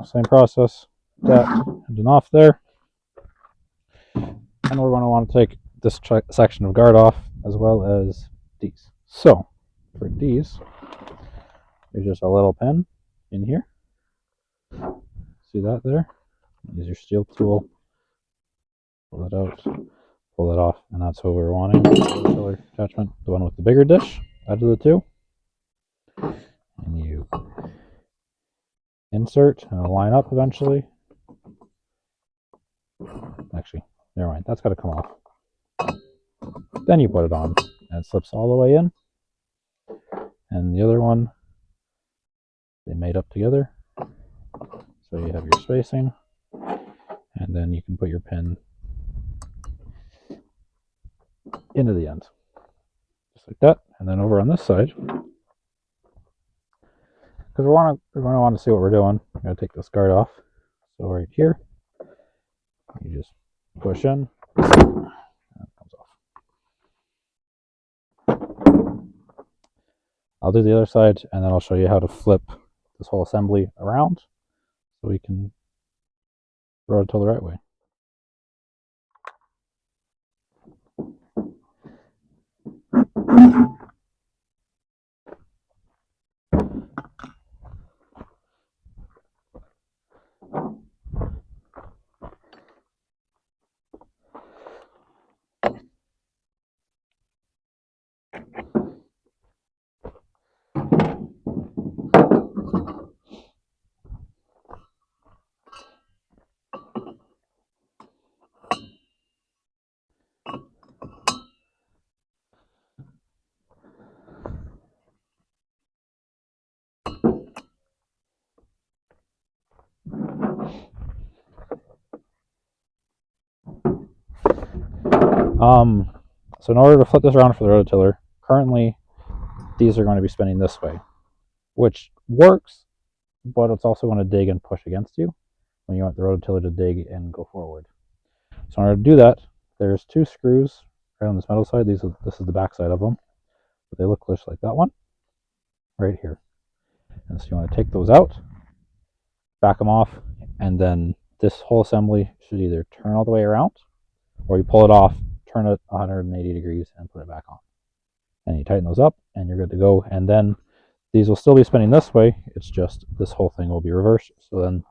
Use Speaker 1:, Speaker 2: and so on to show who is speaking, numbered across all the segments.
Speaker 1: same process. That and off there. And we're going to want to take this section of guard off as well as these. So for these, there's just a little pin in here. See that there? Use your Stihl tool, pull it out, pull it off, and that's what we're wanting. The rototiller attachment, the one with the bigger dish out of the two. And you insert and it'll line up eventually. Actually, never mind, that's got to come off. Then you put it on and it slips all the way in. And the other one, they made up together. So you have your spacing, and then you can put your pin into the end. Just like that. And then over on this side, because we're going to want to see what we're doing, I'm going to take this guard off. So right here, you just push in, and it comes off. I'll do the other side, and then I'll show you how to flip this whole assembly around so we can rototill the right way. So in order to flip this around for the rototiller, currently these are going to be spinning this way, which works, but it's also going to dig and push against you when you want the rototiller to dig and go forward. So in order to do that, there's two screws right on this metal side. This is the back side of them, but they look just like that one right here. And so you want to take those out, back them off, and then this whole assembly should either turn all the way around, or you pull it off, turn it 180 degrees, and put it back on. And you tighten those up, and you're good to go. And then these will still be spinning this way. It's just this whole thing will be reversed. So then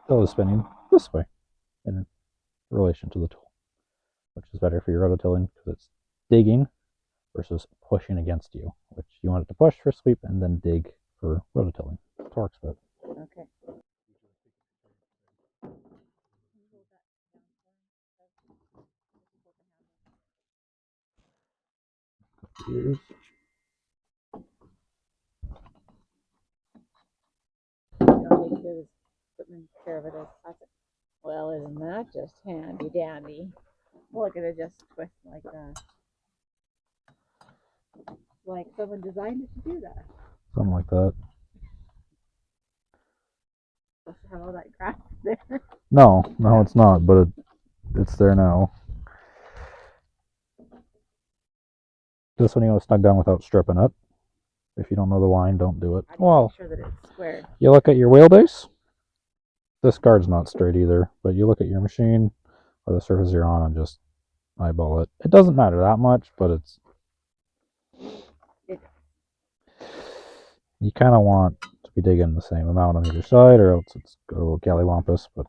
Speaker 1: they'll be spinning this way in relation to the tool, which is better for your rototilling because it's digging versus pushing against you, which you want it to push for sweep and then dig for rototilling. Torque's fit.
Speaker 2: Okay.
Speaker 1: Here's
Speaker 2: Putting care of it as plastic. Well, isn't that just handy dandy? Look at it, just twist like that. Like someone designed it to do that.
Speaker 1: something like that.
Speaker 2: Just have all that grass there.
Speaker 1: No, it's not, but it's there now. This one you want to snug down without stripping it. If you don't know the line, don't do it.
Speaker 2: Well, make sure that it's squared.
Speaker 1: You look at your wheelbase. This guard's not straight either, but you look at your machine or the surface you're on and just eyeball it. It doesn't matter that much, but you kind of want to be digging the same amount on either side, or else it's got a little gallywampus. But